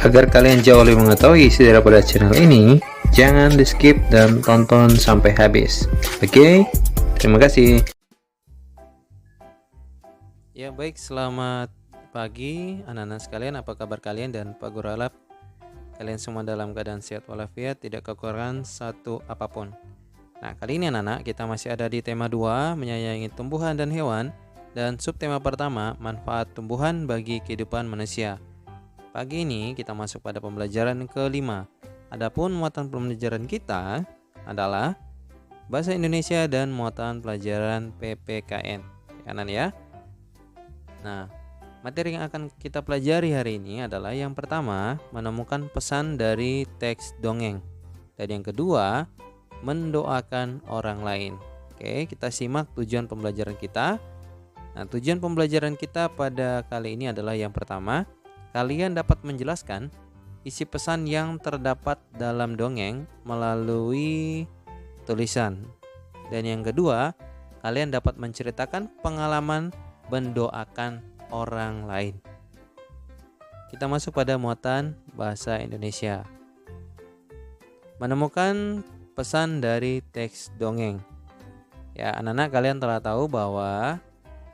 Agar kalian jauh lebih mengetahui isi daripada channel ini, jangan di skip dan tonton sampai habis. Oke, terima kasih. Ya baik, selamat pagi anak-anak sekalian. Apa kabar kalian? Dan Pak Guru harap kalian semua dalam keadaan sehat walafiat, tidak kekurangan satu apapun. Nah, kali ini anak-anak kita masih ada di tema 2, menyayangi tumbuhan dan hewan, dan subtema pertama, manfaat tumbuhan bagi kehidupan manusia. Pagi ini kita masuk pada pembelajaran kelima. Adapun muatan pembelajaran kita adalah Bahasa Indonesia dan muatan pelajaran PPKN. Kanan ya. Nah, materi yang akan kita pelajari hari ini adalah yang pertama, menemukan pesan dari teks dongeng. Dan yang kedua, mendoakan orang lain. Oke, kita simak tujuan pembelajaran kita. Nah, tujuan pembelajaran kita pada kali ini adalah yang pertama, kalian dapat menjelaskan isi pesan yang terdapat dalam dongeng melalui tulisan. Dan yang kedua, kalian dapat menceritakan pengalaman mendoakan orang lain. Kita masuk pada muatan bahasa Indonesia. Menemukan pesan dari teks dongeng. Ya, anak-anak kalian telah tahu bahwa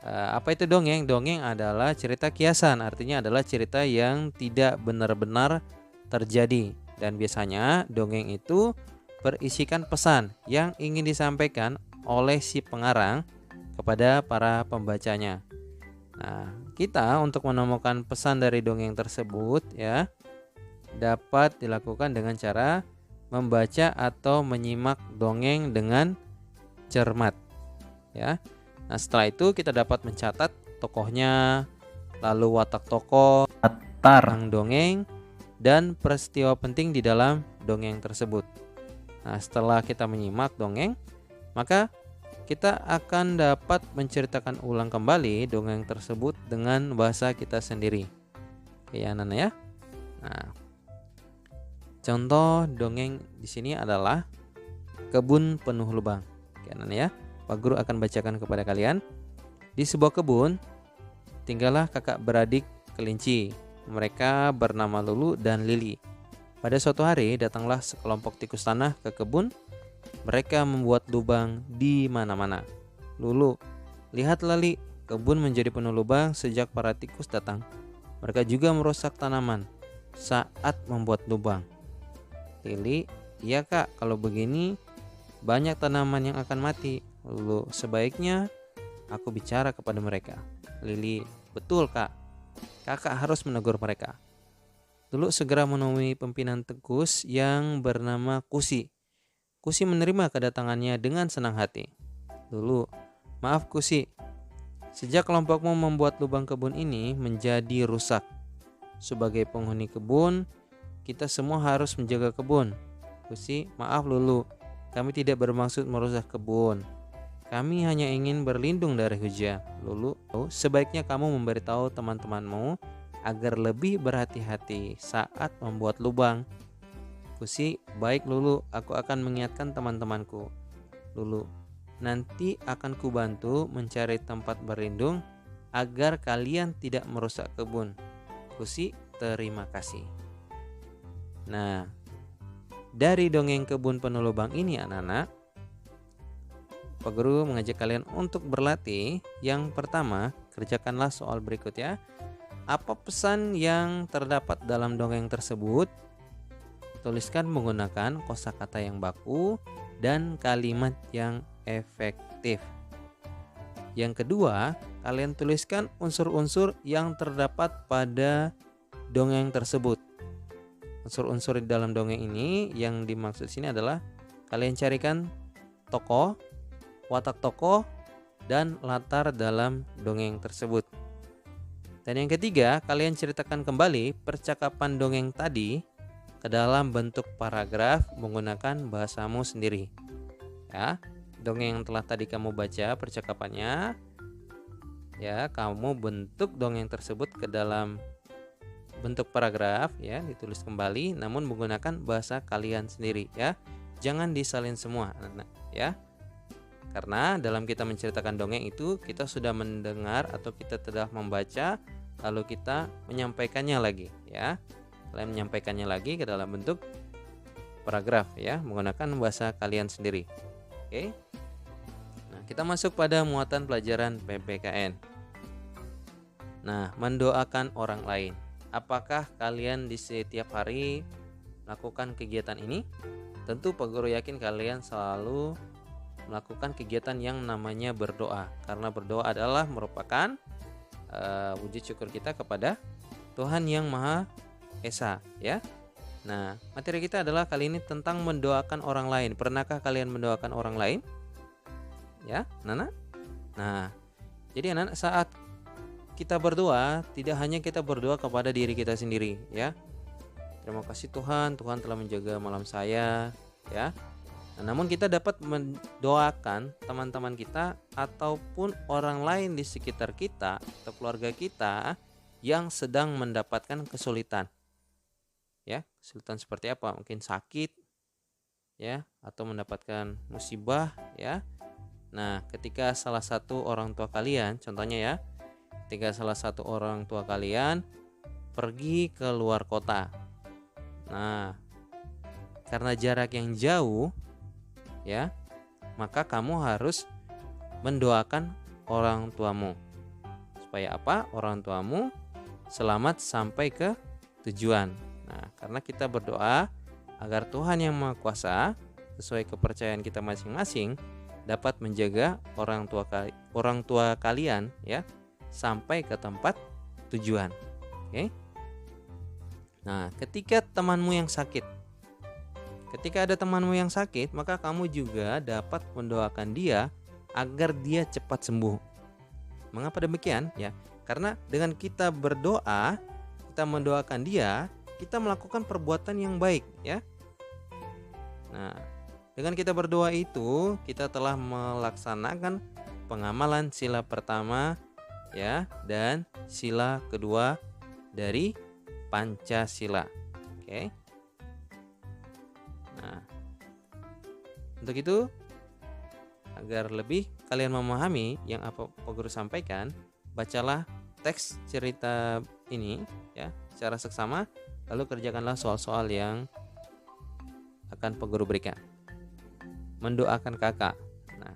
apa itu dongeng? Dongeng adalah cerita kiasan, artinya adalah cerita yang tidak benar-benar terjadi. Dan biasanya dongeng itu berisikan pesan yang ingin disampaikan oleh si pengarang kepada para pembacanya. Nah, kita untuk menemukan pesan dari dongeng tersebut ya dapat dilakukan dengan cara membaca atau menyimak dongeng dengan cermat. Ya. Nah, setelah itu kita dapat mencatat tokohnya, lalu watak tokoh, latar dongeng, dan peristiwa penting di dalam dongeng tersebut. Nah, setelah kita menyimak dongeng, maka kita akan dapat menceritakan ulang kembali dongeng tersebut dengan bahasa kita sendiri. Oke, anak-anak ya. Nah, contoh dongeng di sini adalah Kebun Penuh Lubang. Oke, anak-anak ya. Pak Guru akan bacakan kepada kalian. Di sebuah kebun, tinggallah kakak beradik kelinci. Mereka bernama Lulu dan Lili. Pada suatu hari, datanglah sekelompok tikus tanah ke kebun. Mereka membuat lubang di mana-mana. Lulu, lihatlah Li, kebun menjadi penuh lubang sejak para tikus datang. Mereka juga merusak tanaman saat membuat lubang. Lili, iya kak, kalau begini banyak tanaman yang akan mati. Lulu, sebaiknya aku bicara kepada mereka. Lili, betul kak, kakak harus menegur mereka. Lulu segera menemui pimpinan tikus yang bernama Kusi. Kusi menerima kedatangannya dengan senang hati. Lulu, maaf Kusi, sejak kelompokmu membuat lubang kebun ini menjadi rusak. Sebagai penghuni kebun, kita semua harus menjaga kebun. Kusi, maaf Lulu, kami tidak bermaksud merusak kebun. Kami hanya ingin berlindung dari hujan. Lulu, sebaiknya kamu memberitahu teman-temanmu agar lebih berhati-hati saat membuat lubang. Kusi, baik Lulu, aku akan mengingatkan teman-temanku. Lulu, nanti akan kubantu mencari tempat berlindung agar kalian tidak merusak kebun. Kusi, terima kasih. Nah, dari dongeng Kebun Penuh Lubang ini anak-anak, Pak Guru mengajak kalian untuk berlatih. Yang pertama, kerjakanlah soal berikut ya. Apa pesan yang terdapat dalam dongeng tersebut? Tuliskan menggunakan kosakata yang baku dan kalimat yang efektif. Yang kedua, kalian tuliskan unsur-unsur yang terdapat pada dongeng tersebut. Unsur-unsur di dalam dongeng ini yang dimaksud sini adalah kalian carikan tokoh, watak tokoh, dan latar dalam dongeng tersebut. Dan yang ketiga, kalian ceritakan kembali percakapan dongeng tadi ke dalam bentuk paragraf menggunakan bahasamu sendiri. Ya, dongeng yang telah tadi kamu baca percakapannya, ya, kamu bentuk dongeng tersebut ke dalam bentuk paragraf, ya, ditulis kembali namun menggunakan bahasa kalian sendiri, ya. Jangan disalin semua, anak-anak, ya. Karena dalam kita menceritakan dongeng itu kita sudah mendengar atau kita telah membaca lalu kita menyampaikannya lagi, ya. kalian menyampaikannya lagi ke dalam bentuk paragraf ya, menggunakan bahasa kalian sendiri. Oke. Nah, kita masuk pada muatan pelajaran PPKN. Nah, mendoakan orang lain. Apakah kalian di setiap hari melakukan kegiatan ini? Tentu Pak Guru yakin kalian selalu melakukan kegiatan yang namanya berdoa, karena berdoa adalah merupakan wujud syukur kita kepada Tuhan yang Maha Esa ya. Nah, materi kita adalah kali ini tentang mendoakan orang lain. Pernahkah kalian mendoakan orang lain? Ya, Nana? Nah, jadi anak saat kita berdoa, tidak hanya kita berdoa kepada diri kita sendiri ya. Terima kasih Tuhan, Tuhan telah menjaga malam saya ya. Nah, namun kita dapat mendoakan teman-teman kita ataupun orang lain di sekitar kita atau keluarga kita yang sedang mendapatkan kesulitan. Ya, kesulitan seperti apa? Mungkin sakit ya, atau mendapatkan musibah ya. Nah, ketika salah satu orang tua kalian, contohnya ya, ketika salah satu orang tua kalian pergi ke luar kota. Nah, karena jarak yang jauh ya, maka kamu harus mendoakan orang tuamu. Supaya apa? Orang tuamu selamat sampai ke tujuan. Nah, karena kita berdoa agar Tuhan yang Maha Kuasa sesuai kepercayaan kita masing-masing dapat menjaga orang tua kalian ya sampai ke tempat tujuan. Oke. Nah, ketika ada temanmu yang sakit, maka kamu juga dapat mendoakan dia agar dia cepat sembuh. Mengapa demikian? Ya, karena dengan kita berdoa, kita mendoakan dia, kita melakukan perbuatan yang baik ya. Nah, dengan kita berdoa itu, kita telah melaksanakan pengamalan sila pertama ya dan sila kedua dari Pancasila. Oke. Nah, untuk itu agar lebih kalian memahami yang apa Pak Guru sampaikan, bacalah teks cerita ini ya secara seksama, lalu kerjakanlah soal-soal yang akan Pak Guru berikan. Mendoakan kakak. Nah,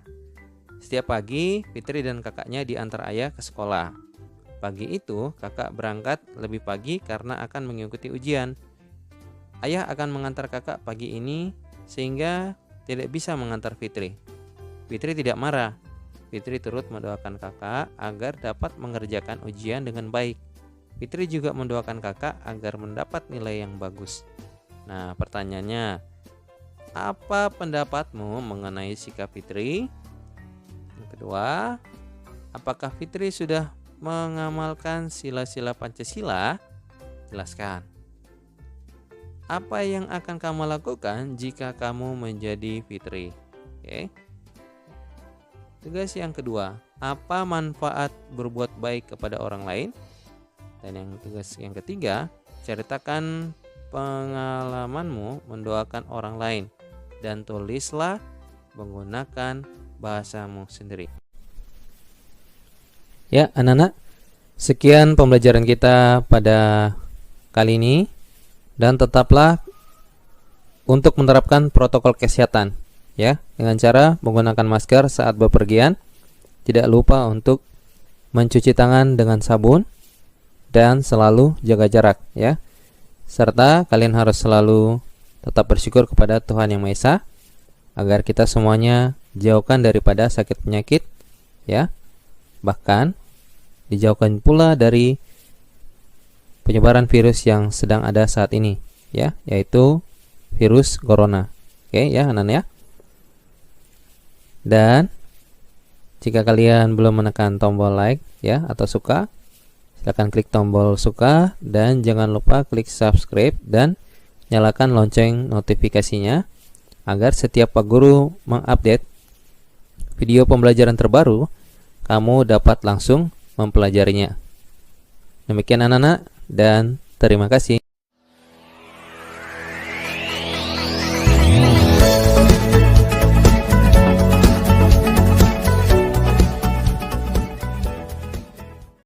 setiap pagi Fitri dan kakaknya diantar ayah ke sekolah. Pagi itu kakak berangkat lebih pagi karena akan mengikuti ujian. Ayah akan mengantar kakak pagi ini sehingga tidak bisa mengantar Fitri. Fitri tidak marah. Fitri turut mendoakan kakak agar dapat mengerjakan ujian dengan baik. Fitri juga mendoakan kakak agar mendapat nilai yang bagus. Nah, pertanyaannya, apa pendapatmu mengenai sikap Fitri? Yang kedua, apakah Fitri sudah mengamalkan sila-sila Pancasila? Jelaskan. Apa yang akan kamu lakukan jika kamu menjadi Fitri? Oke. Tugas yang kedua, apa manfaat berbuat baik kepada orang lain? Dan yang tugas yang ketiga, ceritakan pengalamanmu mendoakan orang lain dan tulislah menggunakan bahasamu sendiri. Ya, anak-anak, sekian pembelajaran kita pada kali ini, dan tetaplah untuk menerapkan protokol kesehatan ya dengan cara menggunakan masker saat bepergian. Tidak lupa untuk mencuci tangan dengan sabun dan selalu jaga jarak ya. Serta kalian harus selalu tetap bersyukur kepada Tuhan Yang Maha Esa agar kita semuanya jauhkan daripada sakit penyakit ya. Bahkan dijauhkan pula dari penyebaran virus yang sedang ada saat ini ya, yaitu virus corona. Oke ya, anak-anak ya. Dan jika kalian belum menekan tombol like ya atau suka, silakan klik tombol suka dan jangan lupa klik subscribe dan nyalakan lonceng notifikasinya agar setiap Pak Guru mengupdate video pembelajaran terbaru, kamu dapat langsung mempelajarinya. Demikian anak-anak, dan terima kasih.